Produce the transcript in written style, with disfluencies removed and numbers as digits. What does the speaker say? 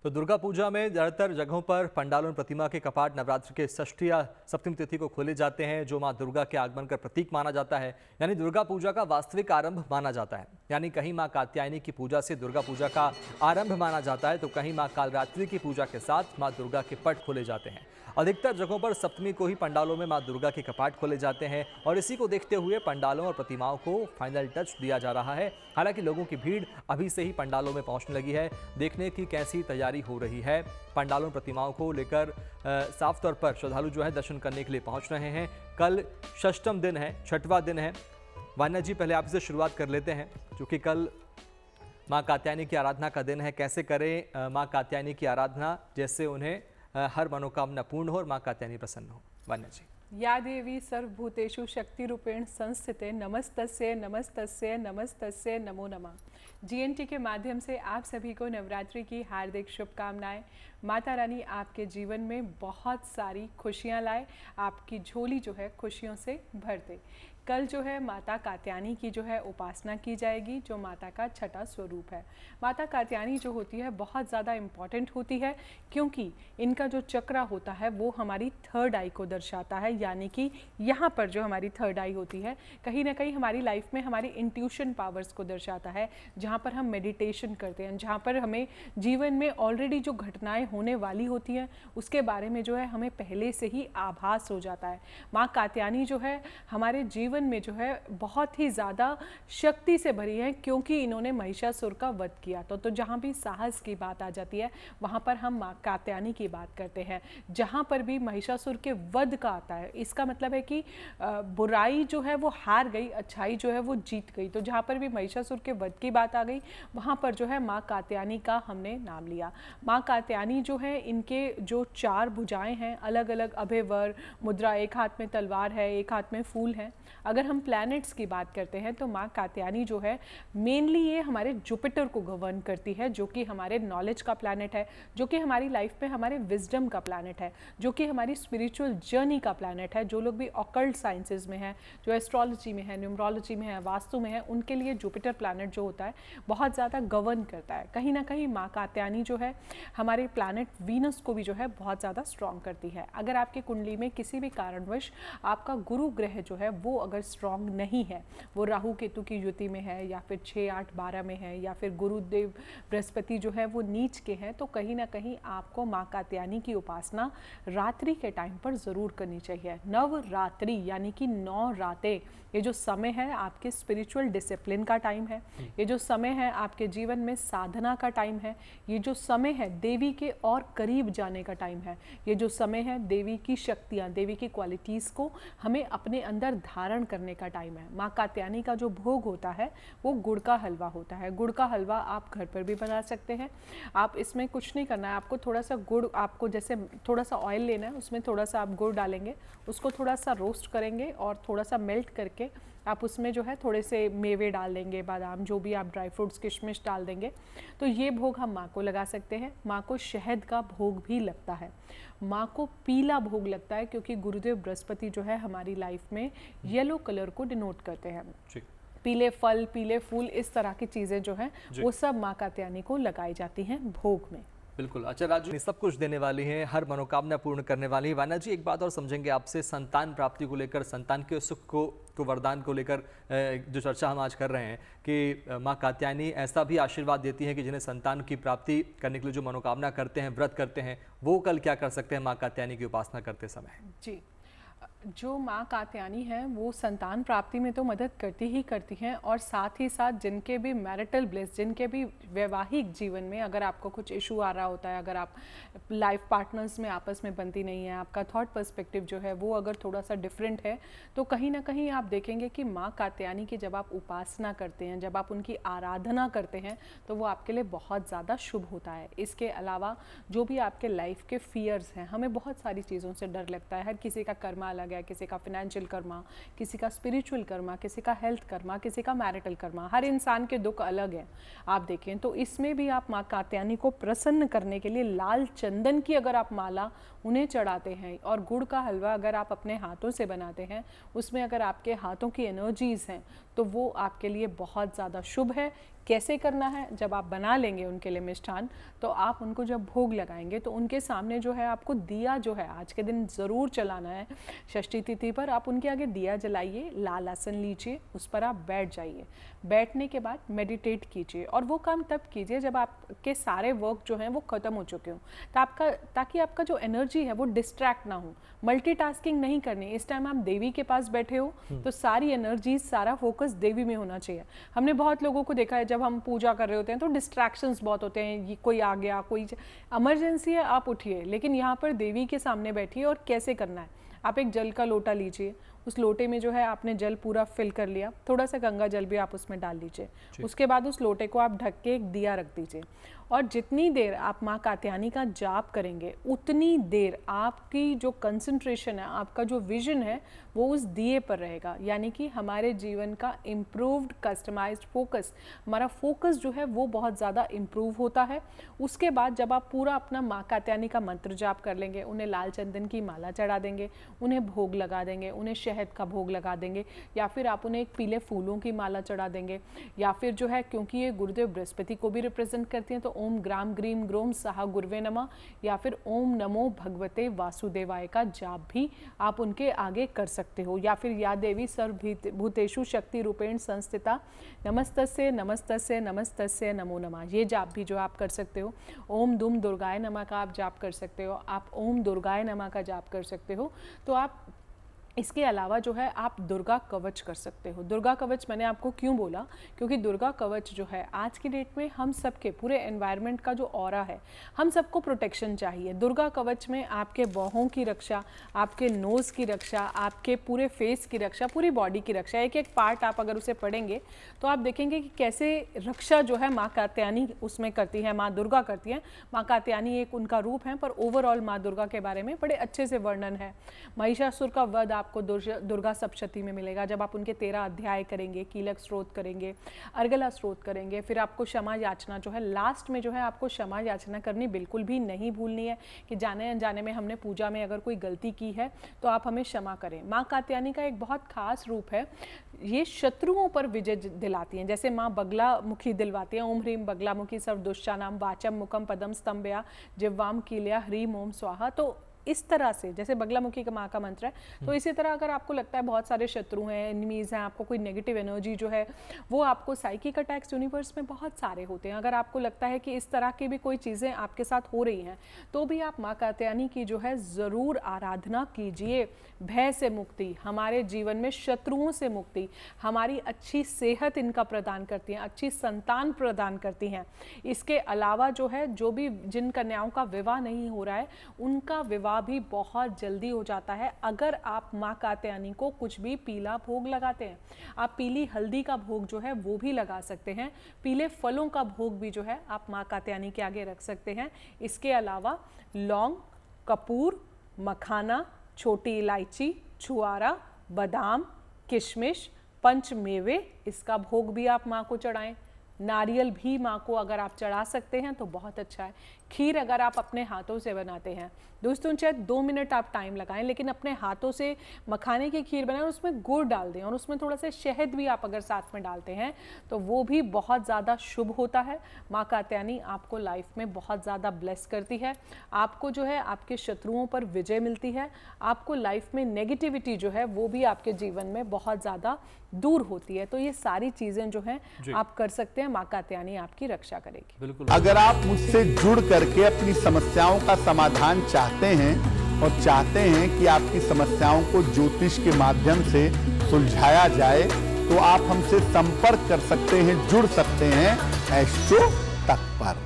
तो दुर्गा पूजा में ज़्यादातर जगहों पर पंडालों में प्रतिमा के कपाट नवरात्र के षष्ठी या सप्तमी तिथि को खोले जाते हैं, जो मां दुर्गा के आगमन का प्रतीक माना जाता है। यानी दुर्गा पूजा का वास्तविक आरंभ माना जाता है। यानी कहीं मां कात्यायनी की पूजा से दुर्गा पूजा का आरंभ माना जाता है, तो कहीं मां कालरात्रि की पूजा के साथ मां दुर्गा के पट खोले जाते हैं। अधिकतर जगहों पर सप्तमी को ही पंडालों में मां दुर्गा के कपाट खोले जाते हैं और इसी को देखते हुए पंडालों और प्रतिमाओं को फाइनल टच दिया जा रहा है। हालांकि लोगों की भीड़ अभी से ही पंडालों में पहुंचने लगी है। देखने की कैसी तैयारी हो रही है। पंडालों प्रतिमाओं को लेकर साफ तौर पर श्रद्धालु जो है दर्शन करने के लिए पहुंच रहे हैं। कल षष्ठम दिन है, छठवां दिन है। वान्या जी, पहले आपसे शुरुआत कर लेते हैं, क्योंकि कल मां कात्यायनी की आराधना का दिन है। कैसे करें मां कात्यायनी की आराधना जैसे उन्हें हर मनोकामना पूर्ण हो और मां कात्यायनी प्रसन्न हो? वान्या जी। या देवी सर्वभूतेषु शक्ति रूपेण संस्थिते नमस्तस्ये नमस्तस्ये नमस्तस्ये नमो नमः। जीएनटी के माध्यम से आप सभी को नवरात्रि की हार्दिक शुभकामनाएं। माता रानी आपके जीवन में बहुत सारी खुशियां लाए, आपकी झोली जो है खुशियों से भर दे। कल जो है माता कात्यायनी की जो है उपासना की जाएगी, जो माता का छठा स्वरूप है। माता कात्यायनी जो होती है बहुत ज़्यादा इम्पॉर्टेंट होती है, क्योंकि इनका जो चक्रा होता है वो हमारी थर्ड आई को दर्शाता है। यानी कि यहाँ पर जो हमारी थर्ड आई होती है, कहीं ना कहीं हमारी लाइफ में हमारी इंट्यूशन पावर्स को दर्शाता है, जहाँ पर हम मेडिटेशन करते हैं, जहाँ पर हमें जीवन में ऑलरेडी जो घटनाएं होने वाली होती हैं उसके बारे में जो है हमें पहले से ही आभास हो जाता है। माँ कात्यायनी जो है हमारे जीवन में जो है बहुत ही ज़्यादा शक्ति से भरी है, क्योंकि इन्होंने महिषासुर का वध किया। तो जहाँ भी साहस की बात आ जाती है वहाँ पर हम माँ कात्यायनी की बात करते हैं। जहाँ पर भी महिषासुर के वध का आता है, इसका मतलब है कि बुराई जो है वो हार गई, अच्छाई जो है वो जीत गई। तो जहाँ पर भी महिषासुर के वध की बात आ गई वहाँ पर जो है माँ कात्यायनी का हमने नाम लिया। माँ कात्यायनी जो है, इनके जो चार भुजाएं हैं, अलग अलग अभयवर मुद्रा, एक हाथ में तलवार है, एक हाथ में फूल है। अगर हम प्लैनेट्स की बात करते हैं तो माँ कात्यायनी जो है मेनली ये हमारे जुपिटर को गवर्न करती है, जो कि हमारे नॉलेज का प्लैनेट है, जो कि हमारी लाइफ में हमारे विजडम का प्लैनेट है, जो कि हमारी स्पिरिचुअल जर्नी का प्लैनेट है। जो लोग भी ऑकल्ट साइंसेज में हैं, जो एस्ट्रोलॉजी में है, न्यूमरोलॉजी में है, वास्तु में है, उनके लिए जुपिटर प्लैनेट जो होता है बहुत ज़्यादा गवर्न करता है। कहीं ना कहीं माँ कात्यायनी जो है हमारे प्लैनेट वीनस को भी जो है बहुत ज़्यादा स्ट्रॉन्ग करती है। अगर आपकी कुंडली में किसी भी कारणवश आपका गुरु ग्रह जो है वो अगर स्ट्रॉन्ग नहीं है, वो राहु केतु की युति में है, या फिर 6, 8, 12 में है, या फिर गुरुदेव बृहस्पति जो है वो नीच के हैं, तो कहीं ना कहीं आपको माँ कात्यायनी की उपासना रात्रि के टाइम पर ज़रूर करनी चाहिए। नवरात्रि यानी कि 9 रातें, ये जो समय है आपके स्पिरिचुअल डिसिप्लिन का टाइम है, ये जो समय है आपके जीवन में साधना का टाइम है, ये जो समय है देवी के और करीब जाने का टाइम है, ये जो समय है देवी की शक्तियाँ, देवी की क्वालिटीज़ को हमें अपने अंदर धारण करने का टाइम है। माँ कात्यायनी का जो भोग होता है वो गुड़ का हलवा होता है। गुड़ का हलवा आप घर पर भी बना सकते हैं। आप इसमें कुछ नहीं करना है, आपको थोड़ा सा गुड़, आपको जैसे थोड़ा सा ऑयल लेना है, उसमें थोड़ा सा आप गुड़ डालेंगे, उसको थोड़ा सा रोस्ट करेंगे और थोड़ा सा मेल्ट करके आप उसमें जो है थोड़े से मेवे डाल देंगे, बादाम, जो भी आप ड्राई फ्रूट्स, किशमिश डाल देंगे, तो ये भोग हम माँ को लगा सकते हैं। माँ को शहद का भोग भी लगता है, माँ को पीला भोग लगता है, क्योंकि गुरुदेव बृहस्पति जो है हमारी लाइफ में येलो कलर को डिनोट करते हैं। पीले फल, पीले फूल, इस तरह की चीज़ें जो हैं वो सब माँ कात्यायनी को लगाई जाती हैं भोग में। बिल्कुल। अच्छा राजू, सब कुछ देने वाली हैं, हर मनोकामना पूर्ण करने वाली है। वान्या जी, एक बात और समझेंगे आपसे, संतान प्राप्ति को लेकर, संतान के सुख को वरदान को लेकर जो चर्चा हम आज कर रहे हैं कि माँ कात्यायनी ऐसा भी आशीर्वाद देती हैं कि जिन्हें संतान की प्राप्ति करने के लिए जो मनोकामना करते हैं, व्रत करते हैं, वो कल क्या कर सकते हैं माँ कात्यायनी की उपासना करते समय? जी, जो माँ कात्यायनी है वो संतान प्राप्ति में तो मदद करती ही करती हैं, और साथ ही साथ जिनके भी मैरिटल ब्लिस, जिनके भी वैवाहिक जीवन में अगर आपको कुछ इशू आ रहा होता है, अगर आप लाइफ पार्टनर्स में आपस में बनती नहीं है, आपका थॉट पर्सपेक्टिव जो है वो अगर थोड़ा सा डिफरेंट है, तो कहीं ना कहीं आप देखेंगे कि माँ कात्यायनी की जब आप उपासना करते हैं, जब आप उनकी आराधना करते हैं, तो वो आपके लिए बहुत ज़्यादा शुभ होता है। इसके अलावा जो भी आपके लाइफ के फियर्स हैं, हमें बहुत सारी चीज़ों से डर लगता है, हर किसी का कर्मा अलग है, किसी का फाइनेंशियल कर्मा, किसी का स्पिरिचुअल कर्मा, किसी का हेल्थ कर्मा, किसी का मैरिटल कर्मा, हर इंसान के दुख अलग हैं। आप देखें तो इसमें भी आप माँ कात्यायनी को प्रसन्न करने के लिए लाल चंदन की अगर आप माला उन्हें चढ़ाते हैं, और गुड़ का हलवा अगर आप अपने हाथों से बनाते हैं, उसमें अगर आपके हाथों की एनर्जीज हैं, तो वो आपके लिए बहुत ज़्यादा शुभ है। कैसे करना है, जब आप बना लेंगे उनके लिए मिष्ठान, तो आप उनको जब भोग लगाएंगे तो उनके सामने जो है आपको दिया जो है आज के दिन ज़रूर जलाना है। षष्ठी तिथि पर आप उनके आगे दिया जलाइए, लाल आसन लीजिए, उस पर आप बैठ जाइए। बैठने के बाद मेडिटेट कीजिए, और वो काम तब कीजिए जब आपके सारे वर्क जो हैं वो ख़त्म हो चुके हों, ताकि आपका जो एनर्जी है वो डिस्ट्रैक्ट ना हो। मल्टीटास्किंग नहीं करनी। इस टाइम आप देवी के पास बैठे हो तो सारी एनर्जी, सारा फोकस देवी में होना चाहिए। हमने बहुत लोगों को देखा है, जब हम पूजा कर रहे होते हैं तो डिस्ट्रैक्शंस बहुत होते हैं, ये कोई आ गया, कोई इमरजेंसी है, आप उठिए, लेकिन यहाँ पर देवी के सामने बैठिए। और कैसे करना है, आप एक जल का लोटा लीजिए, उस लोटे में जो है आपने जल पूरा फिल कर लिया, थोड़ा सा गंगा जल भी आप उसमें डाल लीजिए। उसके बाद उस लोटे को आप ढक के एक दिया रख दीजिए, और जितनी देर आप माँ कात्यायनी का जाप करेंगे उतनी देर आपकी जो कंसंट्रेशन है, आपका जो विजन है वो उस दिए पर रहेगा। यानी कि हमारे जीवन का इम्प्रूव्ड कस्टमाइज्ड फोकस, हमारा फोकस जो है वो बहुत ज़्यादा इम्प्रूव होता है। उसके बाद जब आप पूरा अपना माँ कात्यायनी का मंत्र जाप कर लेंगे, उन्हें लाल चंदन की माला चढ़ा देंगे, उन्हें भोग लगा देंगे, उन्हें शहद का भोग लगा देंगे, या फिर आप उन्हें एक पीले फूलों की माला चढ़ा देंगे, या फिर जो है क्योंकि ये गुरुदेव बृहस्पति को भी रिप्रेजेंट करती हैं तो ओम ग्राम ग्रीम ग्रोम सहा गुरुवे नमः, या फिर ओम नमो भगवते वासुदेवाय का जाप भी आप उनके आगे कर सकते हो। या फिर या देवी सर्वभूतेषु शक्ति रूपेण संस्थिता नमस्तस्ये नमस्तस्ये नमस्तस्ये नमो नमः, ये जाप भी जो आप कर सकते हो। ओम दुम दुर्गाय नमः का आप जाप कर सकते हो, आप ओम दुर्गाय नमः का जाप कर सकते हो। तो आप इसके अलावा जो है आप दुर्गा कवच कर सकते हो। दुर्गा कवच मैंने आपको क्यों बोला, क्योंकि दुर्गा कवच जो है आज की डेट में हम सबके पूरे एनवायरनमेंट का जो ऑरा है, हम सबको प्रोटेक्शन चाहिए। दुर्गा कवच में आपके बाहों की रक्षा, आपके नोज़ की रक्षा, आपके पूरे फेस की रक्षा, पूरी बॉडी की रक्षा, एक एक पार्ट आप अगर उसे पढ़ेंगे तो आप देखेंगे कि कैसे रक्षा जो है माँ कात्यायनी उसमें करती है, माँ दुर्गा करती हैं। माँ कात्यायनी एक उनका रूप है, पर ओवरऑल माँ दुर्गा के बारे में बड़े अच्छे से वर्णन है। महिषासुर का वध आपको दुर्गा सप्तशती में मिलेगा, जब आप उनके 13 अध्याय करेंगे, कीलक स्त्रोत करेंगे, अर्गला स्त्रोत करेंगे। फिर आपको क्षमा याचना जो है लास्ट में जो है आपको क्षमा याचना करनी बिल्कुल भी नहीं भूलनी है, कि जाने अनजाने में हमने पूजा में अगर कोई गलती की है तो आप हमें क्षमा करें। माँ कात्यायनी का एक बहुत खास रूप है, ये शत्रुओं पर विजय दिलाती हैं, जैसे माँ बगला मुखी दिलवाती हैं। ओम ह्रीम बगला मुखी सर्व दुष्टानाम वाचम मुखम पदम स्तंभया जिह्वाम कीलया ह्रीम ओम स्वाहा। तो इस तरह से जैसे बगलामुखी का माँ का मंत्र है, तो इसी तरह अगर आपको लगता है बहुत सारे शत्रु हैं, एनिमीज हैं, आपको कोई नेगेटिव एनर्जी जो है वो आपको साइकिक अटैक्स यूनिवर्स में बहुत सारे होते हैं, अगर आपको लगता है कि इस तरह की भी कोई चीज़ें आपके साथ हो रही हैं, तो भी आप माँ कात्यायनी की जो है ज़रूर आराधना कीजिए। भय से मुक्ति, हमारे जीवन में शत्रुओं से मुक्ति, हमारी अच्छी सेहत इनका प्रदान करती हैं, अच्छी संतान प्रदान करती हैं। इसके अलावा जो है जो भी जिन कन्याओं का विवाह नहीं हो रहा है उनका विवाह भी बहुत जल्दी हो जाता है, अगर आप माँ कात्यायनी को कुछ भी पीला भोग लगाते हैं। आप पीली हल्दी का भोग जो है वो भी लगा सकते हैं, पीले फलों का भोग भी जो है आप माँ कात्यायनी के आगे रख सकते हैं। इसके अलावा लौंग, कपूर, मखाना, छोटी इलायची, छुआरा, बादाम, किशमिश, पंचमेवे, इसका भोग भी आप माँ को चढ़ाएं। नारियल भी माँ को अगर आप चढ़ा सकते हैं तो बहुत अच्छा है। खीर अगर आप अपने हाथों से बनाते हैं, दोस्तों चाहे 2 मिनट आप टाइम लगाएं, लेकिन अपने हाथों से मखाने की खीर बनाएं और उसमें गुड़ डाल दें, और उसमें थोड़ा सा शहद भी आप अगर साथ में डालते हैं तो वो भी बहुत ज़्यादा शुभ होता है। माँ कात्यायनी आपको लाइफ में बहुत ज़्यादा ब्लेस करती है, आपको जो है आपके शत्रुओं पर विजय मिलती है, आपको लाइफ में नेगेटिविटी जो है वो भी आपके जीवन में बहुत ज़्यादा दूर होती है। तो ये सारी चीज़ें जो हैं आप कर सकते हैं, माँ कात्यायनी आपकी रक्षा करेगी। बिल्कुल। अगर आप मुझसे जुड़ करके अपनी समस्याओं का समाधान चाहते हैं और चाहते हैं कि आपकी समस्याओं को ज्योतिष के माध्यम से सुलझाया जाए, तो आप हमसे संपर्क कर सकते हैं, जुड़ सकते हैं एस्ट्रो तक पर।